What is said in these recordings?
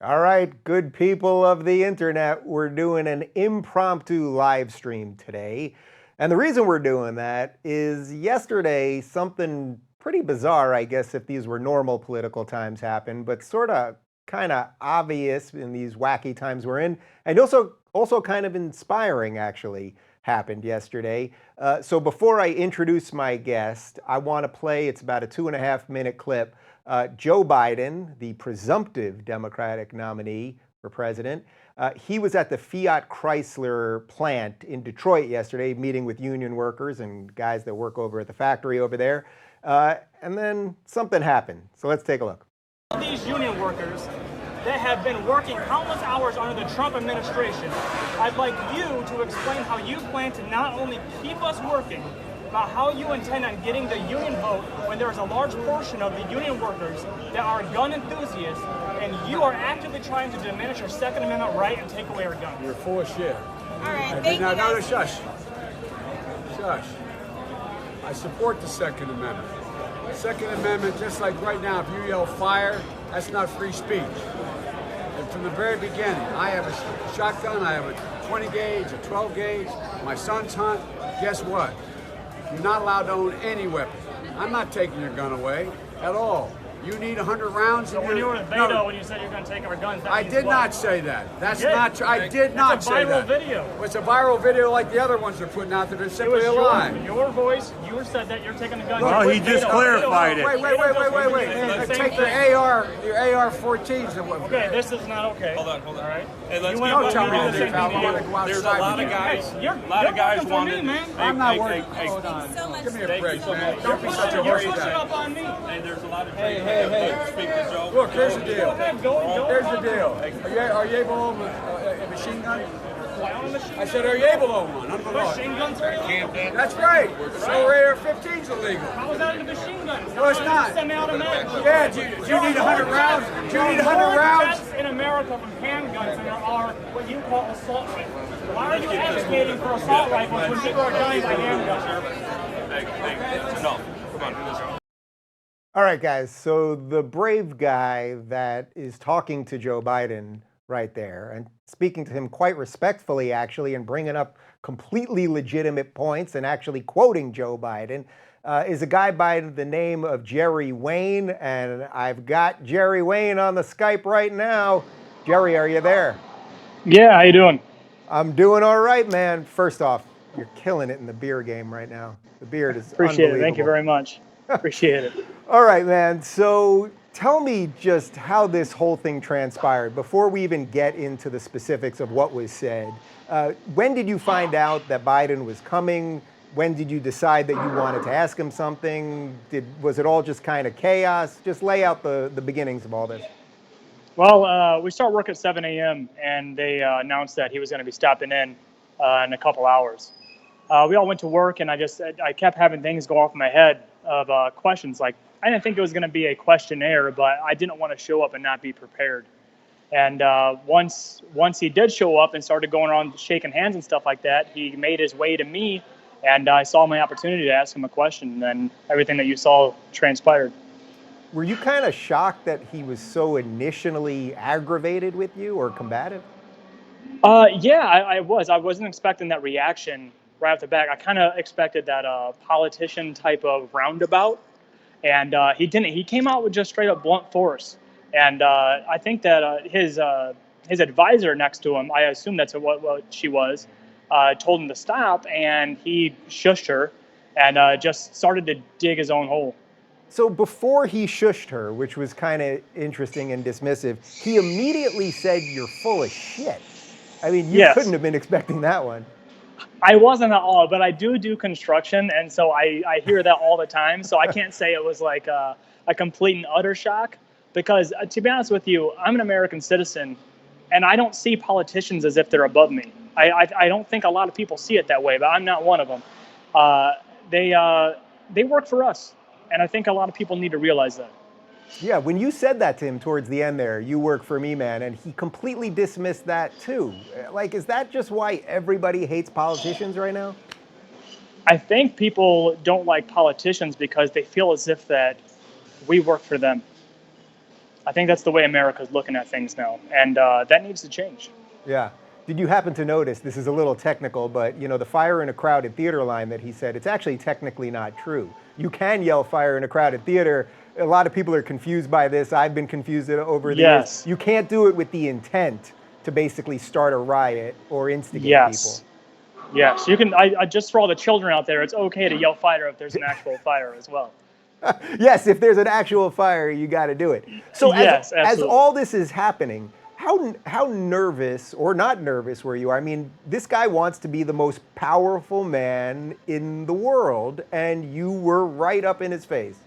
All right, good people of the internet, we're doing an impromptu live stream today. And the reason we're doing that is yesterday, something pretty bizarre, I guess, if these were normal political times happened, but sort of kind of obvious in these wacky times we're in, and also kind of inspiring, actually, happened yesterday. So before I introduce my guest, I want to play, it's about a 2.5 minute clip. Joe Biden, the presumptive Democratic nominee for president, he was at the Fiat Chrysler plant in Detroit yesterday, meeting with union workers and guys that work over at the factory over there. And then something happened. So let's take a look. These union workers that have been working countless hours under the Trump administration, I'd like you to explain how you plan to not only keep us working, about how you intend on getting the union vote when there is a large portion of the union workers that are gun enthusiasts, and you are actively trying to diminish our Second Amendment right and take away our guns. You're full of shit. All right, thank you. Now, Guys. shush. Shush. I support the Second Amendment. The Second Amendment, just like right now, if you yell fire, that's not free speech. And from the very beginning, I have a shotgun, I have a 20 gauge, a 12 gauge, my sons hunt. Guess what? You're not allowed to own any weapon. I'm not taking your gun away at all. You need 100 rounds. So when you were with Beto, when you said you're going to take our guns, that I means did what? not say that. That's not true. I did not say that. It's a viral video. Well, it's a viral video like the other ones they're putting out that are It simply was a lie. your voice. You said that you're taking the guns. Well, he just clarified it. Wait. Take your AR-14s. Okay, this is not okay. Hold on. All right. Hey, let's You keep went Don't tell over me to all the this, same pal. I want to meeting. go There's a outside lot with of you. guys. You're guys working for wanted. me, man. I'm not Hey, worried. hey, Hold on. so much. Give me a Thank break, you so man. much. Don't be such a You're horse pushing guy. up on me. Hey, there's a lot of Hey. Speak to Joe. Look, here's the deal. Go. Here's the deal. Are you able to own a machine gun? I said, are you able to own one? Machine guns are illegal. That's right. So AR-15's illegal. How is that a machine gun? No, it's not. Semi-automatic. Yeah, do you need 100 rounds? Do you need 100 rounds? Deaths in America from handguns than there are what you call assault rifles. Why are you advocating for assault rifles when people are dying by handguns? Hey, no. Come on, do this. All right, guys. So the brave guy that is talking to Joe Biden right there and speaking to him quite respectfully, actually, and bringing up completely legitimate points and actually quoting Joe Biden is a guy by the name of Jerry Wayne. And I've got Jerry Wayne on the Skype right now. Jerry, are you there? Yeah, how you doing? I'm doing all right, man. First off, you're killing it in the beer game right now. The beard is Appreciate it. Thank you unbelievable. very much. Appreciate it. All right, man. So tell me just how this whole thing transpired before we even get into the specifics of what was said. When did you find out that Biden was coming? When did you decide that you wanted to ask him something? Was it all just kind of chaos? Just lay out the beginnings of all this. Well, we start work at 7 a.m. and they announced that he was going to be stopping in a couple hours. We all went to work, and I kept having things go off in my head of questions. Like, I didn't think it was going to be a questionnaire, but I didn't want to show up and not be prepared. And once he did show up and started going around shaking hands and stuff like that, he made his way to me, and I saw my opportunity to ask him a question, and then everything that you saw transpired. Were you kind of shocked that he was so initially aggravated with you or combative? Yeah, I was. I wasn't expecting that reaction right off the bat. I kind of expected that politician type of roundabout, and he didn't. He came out with just straight up blunt force, and I think that his advisor next to him, I assume that's what she was, told him to stop, and he shushed her and just started to dig his own hole. So before he shushed her, which was kind of interesting and dismissive, he immediately said, "You're full of shit." I mean, you Yes. couldn't have been expecting that one. I wasn't at all, but I do construction, and so I hear that all the time. So I can't say it was like a complete and utter shock, because to be honest with you, I'm an American citizen, and I don't see politicians as if they're above me. I don't think a lot of people see it that way, but I'm not one of them. They work for us, and I think a lot of people need to realize that. Yeah, when you said that to him towards the end there, "You work for me, man," and he completely dismissed that too. Like, is that just why everybody hates politicians right now? I think people don't like politicians because they feel as if that we work for them. I think that's the way America's looking at things now, and that needs to change. Yeah. Did you happen to notice, this is a little technical, but the fire in a crowded theater line that he said, it's actually technically not true. You can yell fire in a crowded theater. A lot of people are confused by this. I've been confused over the Yes. years. You can't do it with the intent to basically start a riot or instigate Yes. Yes, you can. I just for all the children out there, it's okay to yell fire if there's an actual fire as well. people. Yes, if there's an actual fire, you got to do it. So Yes, as absolutely. all this is happening, how nervous or not nervous were you? I mean, this guy wants to be the most powerful man in the world, and you were right up in his face.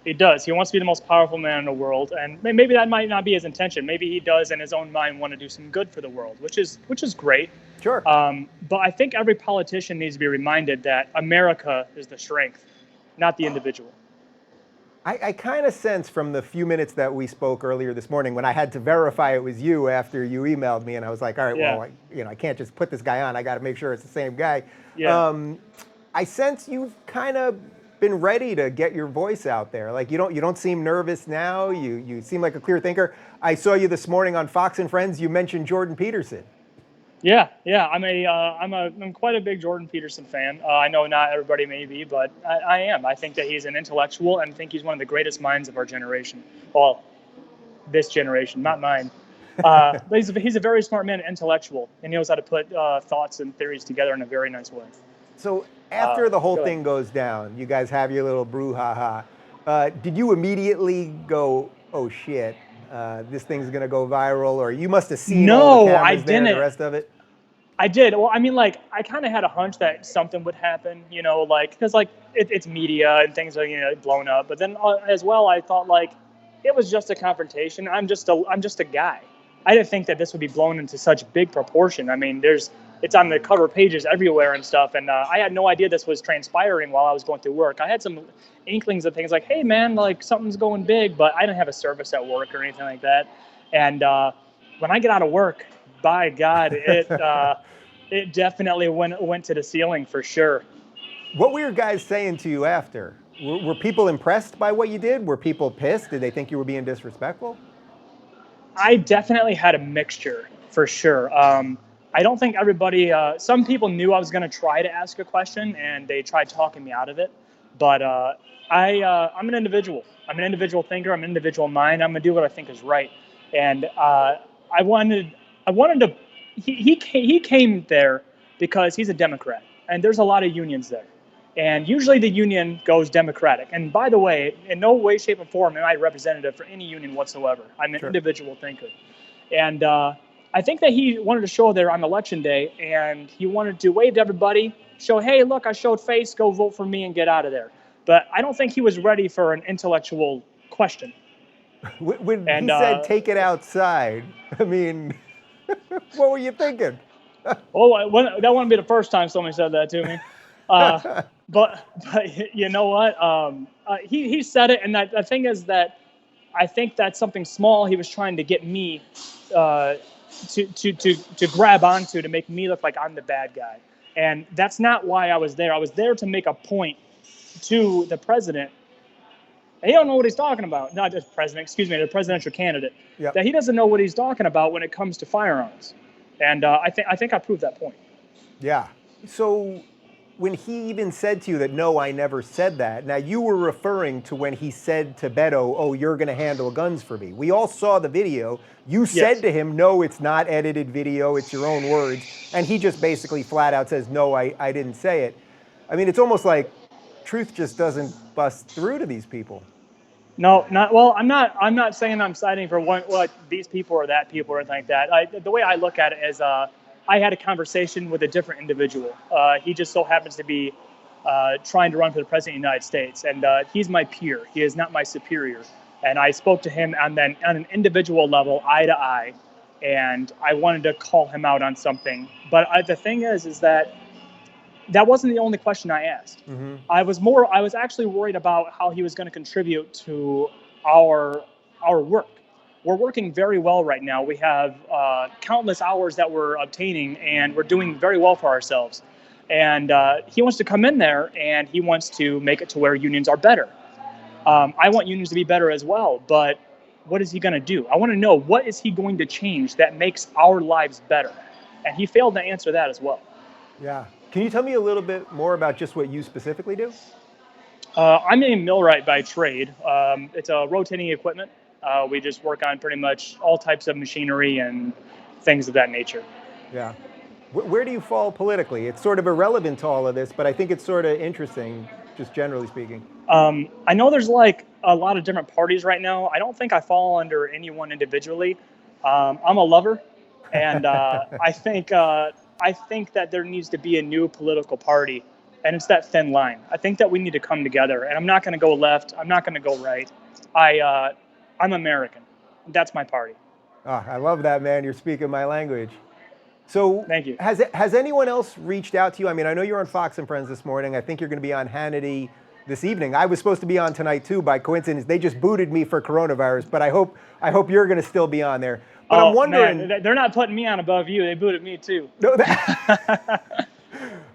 He does. He wants to be the most powerful man in the world, and maybe that might not be his intention. Maybe he does, in his own mind, want to do some good for the world, which is great. Sure. But I think every politician needs to be reminded that America is the strength, not the individual. I kind of sense from the few minutes that we spoke earlier this morning when I had to verify it was you after you emailed me, and I was like, all right, Yeah. well, I can't just put this guy on. I got to make sure it's the same guy. Yeah. I sense you've kind of been ready to get your voice out there. Like you don't seem nervous now. You seem like a clear thinker. I saw you this morning on Fox and Friends. You mentioned Jordan Peterson. Yeah. I'm quite a big Jordan Peterson fan. I know not everybody may be, but I am. I think that he's an intellectual, and I think he's one of the greatest minds of our generation. Well, this generation, not mine. But he's a very smart man, and intellectual, and he knows how to put thoughts and theories together in a very nice way. So after the whole go thing goes down, you guys have your little brouhaha. Did you immediately go, oh shit, this thing's gonna go viral, or you must have seen all the No, cameras I there and didn't. the rest of it? I did. Well, I mean, like, I kind of had a hunch that something would happen, because it's media and things are blown up. But then as well, I thought like it was just a confrontation. I'm just a guy. I didn't think that this would be blown into such big proportion. I mean, it's on the cover pages everywhere and stuff, and I had no idea this was transpiring while I was going through work. I had some inklings of things like, hey man, like something's going big, but I didn't have a service at work or anything like that. And when I get out of work, by God, it definitely went to the ceiling for sure. What were your guys saying to you after? Were people impressed by what you did? Were people pissed? Did they think you were being disrespectful? I definitely had a mixture for sure. I don't think everybody. Some people knew I was going to try to ask a question, and they tried talking me out of it. But I'm an individual. I'm an individual thinker. I'm an individual mind. I'm going to do what I think is right. And I wanted to. He came there because he's a Democrat, and there's a lot of unions there, and usually the union goes Democratic. And by the way, in no way, shape, or form am I representative for any union whatsoever. I'm an individual thinker, and I think that he wanted to show there on election day, and he wanted to wave to everybody, show, hey, look, I showed face, go vote for me and get out of there. But I don't think he was ready for an intellectual question. When he said take it outside, I mean, what were you thinking? Well, that wouldn't be the first time somebody said that to me. But you know what? He said it, and the thing is that I think that's something small he was trying to get me to grab onto, to make me look like I'm the bad guy. And that's not why I was there. I was there to make a point to the president. He don't know what he's talking about. Not just president, excuse me, the presidential candidate. Yep. That he doesn't know what he's talking about when it comes to firearms. And I think I proved that point. Yeah. So when he even said to you that, no, I never said that, now you were referring to when he said to Beto, oh, you're going to handle guns for me. We all saw the video. You said to him, no, it's not edited video, it's your own words. And he just basically flat out says, no, I didn't say it. I mean, it's almost like truth just doesn't bust through to these people. No, not well. I'm not saying I'm siding for what these people or that people or anything like that. The way I look at it is, I had a conversation with a different individual. He just so happens to be trying to run for the president of the United States, and he's my peer. He is not my superior. And I spoke to him on an individual level, eye to eye, and I wanted to call him out on something. But the thing is that wasn't the only question I asked. Mm-hmm. I was actually worried about how he was going to contribute to our work. We're working very well right now. We have countless hours that we're obtaining, and we're doing very well for ourselves. And he wants to come in there, and he wants to make it to where unions are better. I want unions to be better as well, but what is he going to do? I want to know, what is he going to change that makes our lives better? And he failed to answer that as well. Yeah. Can you tell me a little bit more about just what you specifically do? I'm a millwright by trade. It's a rotating equipment. We just work on pretty much all types of machinery and things of that nature. Yeah. Where do you fall politically? It's sort of irrelevant to all of this, but I think it's sort of interesting, just generally speaking. I know there's like a lot of different parties right now. I don't think I fall under any one individually. I'm a lover, and I think that there needs to be a new political party, and it's that thin line. I think that we need to come together, and I'm not going to go left. I'm not going to go right. I'm American. That's my party. Oh, I love that, man. You're speaking my language. So Thank you. has anyone else reached out to you? I mean, I know you're on Fox and Friends this morning. I think you're going to be on Hannity this evening. I was supposed to be on tonight too. By coincidence, they just booted me for coronavirus, but I hope you're going to still be on there. But I'm wondering. Man, they're not putting me on above you. They booted me too. No,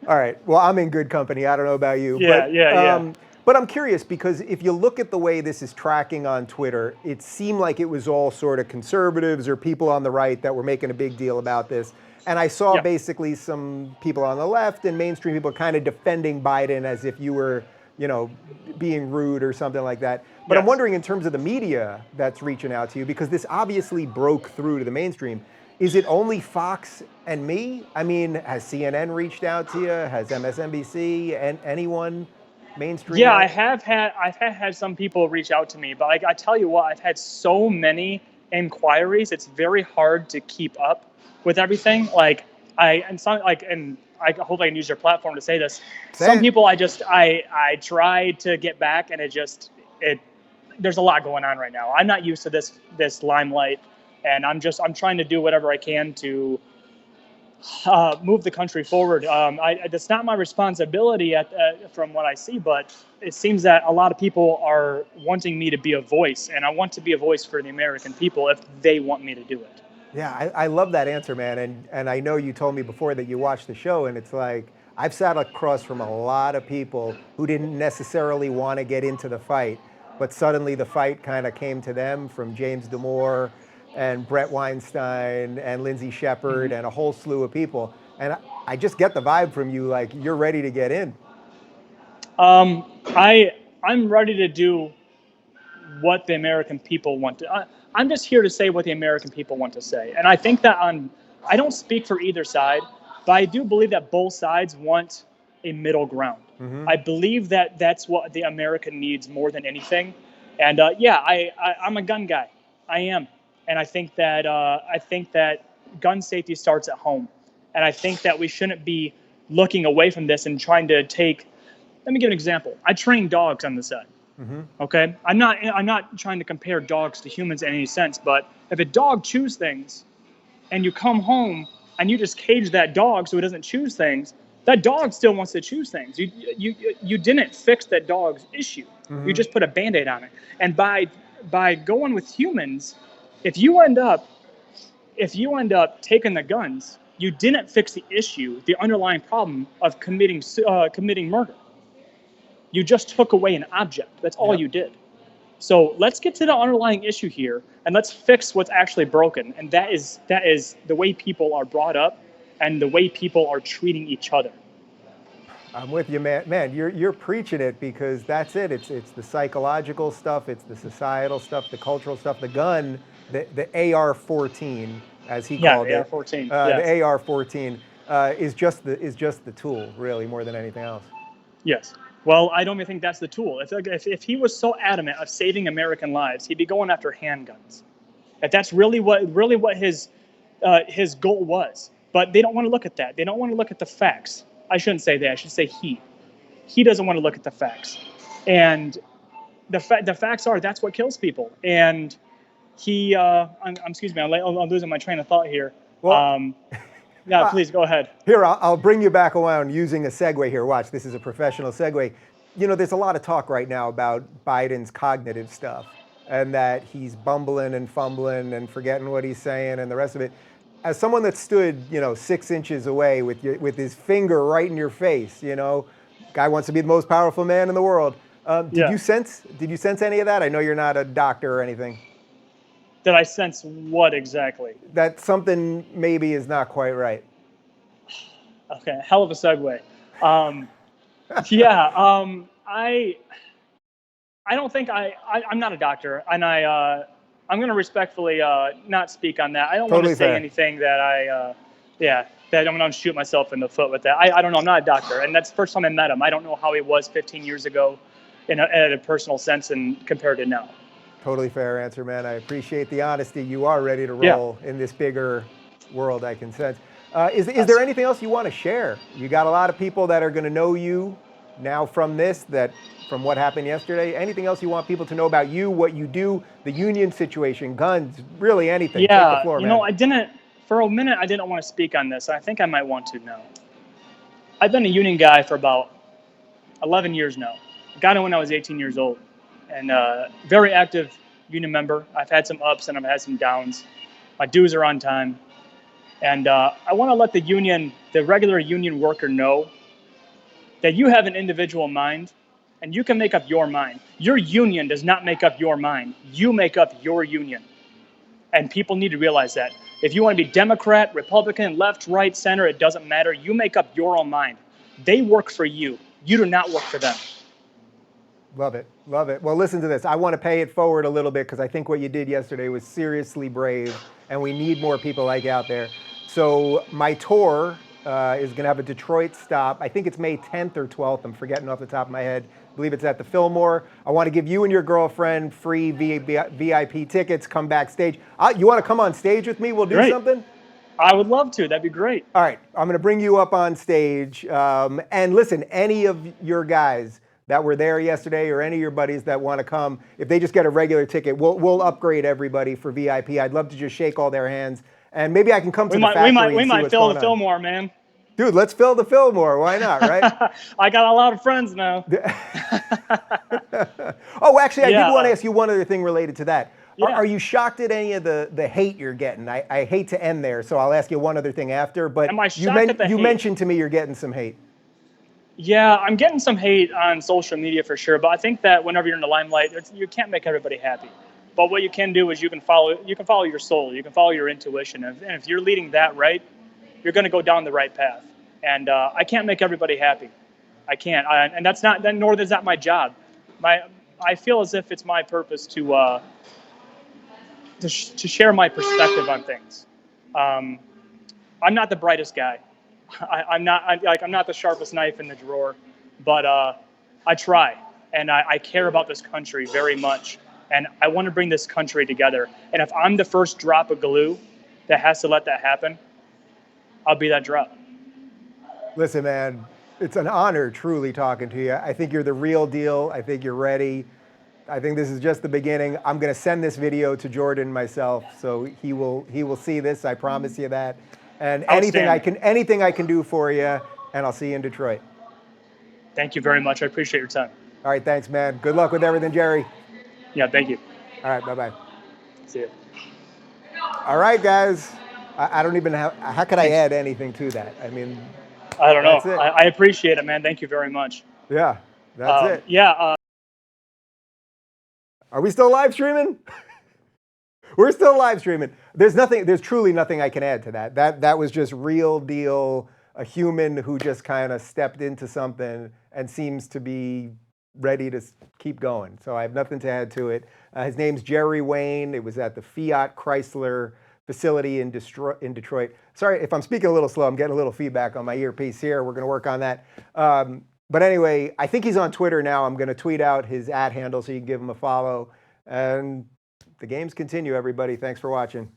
all right. Well, I'm in good company. I don't know about you. Yeah. But I'm curious because if you look at the way this is tracking on Twitter, it seemed like it was all sort of conservatives or people on the right that were making a big deal about this. And I saw basically some people on the left and mainstream people kind of defending Biden as if you were, being rude or something like that. But I'm wondering in terms of the media that's reaching out to you, because this obviously broke through to the mainstream. Is it only Fox and me? I mean, has CNN reached out to you? Has MSNBC and anyone mainstream? Yeah, I've had some people reach out to me, but I tell you what, I've had so many inquiries. It's very hard to keep up with everything. I hope I can use your platform to say this. Some people I try to get back, and there's a lot going on right now. I'm not used to this limelight, and I'm trying to do whatever I can to move the country forward. That's not my responsibility from what I see, but it seems that a lot of people are wanting me to be a voice, and I want to be a voice for the American people if they want me to do it. Yeah, I love that answer, man. And I know you told me before that you watched the show, and it's like, I've sat across from a lot of people who didn't necessarily want to get into the fight, but suddenly the fight kind of came to them, from James Damore and Brett Weinstein and Lindsay Shepard and a whole slew of people. And I just get the vibe from you, like you're ready to get in. I'm ready to do what the American people want to. I'm just here to say what the American people want to say. And I think that I don't speak for either side, but I do believe that both sides want a middle ground. I believe that that's what the American needs more than anything. And I'm a gun guy. I am. And I think that gun safety starts at home. And I think that we shouldn't be looking away from this and trying to let me give an example. I train dogs on the set. Okay, I'm not trying to compare dogs to humans in any sense, but if a dog chews things, and you come home and you just cage that dog so it doesn't choose things, that dog still wants to choose things. You didn't fix that dog's issue. You just put a Band-Aid on it. And by going with humans, if you end up taking the guns, you didn't fix the issue, the underlying problem of committing murder. You just took away an object. That's all you did. So let's get to the underlying issue here, and let's fix what's actually broken. And that is the way people are brought up and the way people are treating each other. I'm with you, man. Man, you're preaching it, because that's it. It's the psychological stuff, it's the societal stuff, the cultural stuff. The gun, the AR-14, as he called it. AR-14. The AR-14 is just the tool, really, more than anything else. Yes. Well, I don't even think that's the tool. If he was so adamant of saving American lives, he'd be going after handguns. If that's really what his goal was. But they don't want to look at that. They don't want to look at the facts. I shouldn't say that. I should say he. He doesn't want to look at the facts. And the facts are that's what kills people. And he, excuse me, I'm losing my train of thought here. Well, please go ahead. Here, I'll bring you back around using a segue here. Watch, this is a professional segue. There's a lot of talk right now about Biden's cognitive stuff, and that he's bumbling and fumbling and forgetting what he's saying and the rest of it. As someone that stood, 6 inches away with his finger right in your face, guy wants to be the most powerful man in the world. Did you sense any of that? I know you're not a doctor or anything. Did I sense what exactly? That something maybe is not quite right. Okay, hell of a segue. Yeah, I don't think I'm not a doctor, and I'm going to respectfully not speak on that. I don't want Totally to say fair. anything that that I'm going to shoot myself in the foot with that. I don't know. I'm not a doctor, and that's the first time I met him. I don't know how he was 15 years ago, at a personal sense, and compared to now. Totally fair answer, man. I appreciate the honesty. You are ready to Yeah. roll in this bigger world, I can sense. Is there anything else you want to share? You got a lot of people that are going to know you now from this, from what happened yesterday. Anything else you want people to know about you, what you do, the union situation, guns, really anything? Take the Yeah, floor, man. I didn't for a minute. I didn't want to speak on this. I think I might want to now. I've been a union guy for about 11 years now. Got in when I was 18 years old, and very active union member. I've had some ups and I've had some downs. My dues are on time, and I want to let the regular union worker, know that you have an individual mind, and you can make up your mind. Your union does not make up your mind. You make up your union, and people need to realize that. If you want to be Democrat, Republican, left, right, center, it doesn't matter. You make up your own mind. They work for you. You do not work for them. Love it. Love it. Well, listen to this. I want to pay it forward a little bit because I think what you did yesterday was seriously brave, and we need more people like you out there. So my tour is going to have a Detroit stop. I think it's May 10th or 12th. I'm forgetting off the top of my head. I believe it's at the Fillmore. I want to give you and your girlfriend free VIP tickets. Come backstage. You want to come on stage with me? We'll do Great. something? I would love to. That'd be great. All right. I'm going to bring you up on stage. And listen, any of your guys that were there yesterday or any of your buddies that want to come, if they just get a regular ticket, we'll upgrade everybody for VIP. I'd love to just shake all their hands. And maybe I can come to the factory and see We might what's fill going the on. Fillmore, man. Dude, let's fill the Fillmore. Why not, right? I got a lot of friends now. Oh, actually, I Yeah. did want to ask you one other thing related to that. Yeah. Are you shocked at any of the hate you're getting? I hate to end there, so I'll ask you one other thing after. But Am I shocked at the you hate? mentioned to me you're getting some hate. Yeah, I'm getting some hate on social media for sure, but I think that whenever you're in the limelight, you can't make everybody happy. But what you can do is you can follow your soul, you can follow your intuition, and if you're leading that right, you're going to go down the right path. And I can't make everybody happy. I can't, and that's not. Nor is that my job. I feel as if it's my purpose to share my perspective on things. I'm not the brightest guy. I'm not the sharpest knife in the drawer, but I try, and I care about this country very much, and I want to bring this country together. And if I'm the first drop of glue that has to let that happen, I'll be that drop. Listen, man, it's an honor truly talking to you. I think you're the real deal. I think you're ready. I think this is just the beginning. I'm going to send this video to Jordan myself, so he will see this. I promise you that. And anything I can do for you, and I'll see you in Detroit. Thank you very much. I appreciate your time. All right, thanks, man. Good luck with everything, Jerry. Yeah, thank you. All right, bye-bye. See you. All right, guys. I don't even have, how could I add anything to that? I mean, I don't know. That's it. I appreciate it, man. Thank you very much. yeah, that's it. Yeah. Are we still live streaming? We're still live streaming. There's truly nothing I can add to that. That was just real deal, a human who just kind of stepped into something and seems to be ready to keep going. So I have nothing to add to it. His name's Jerry Wayne. It was at the Fiat Chrysler facility in Detroit. Sorry if I'm speaking a little slow. I'm getting a little feedback on my earpiece here. We're going to work on that. But anyway, I think he's on Twitter now. I'm going to tweet out his @ handle so you can give him a follow. And the games continue, everybody. Thanks for watching.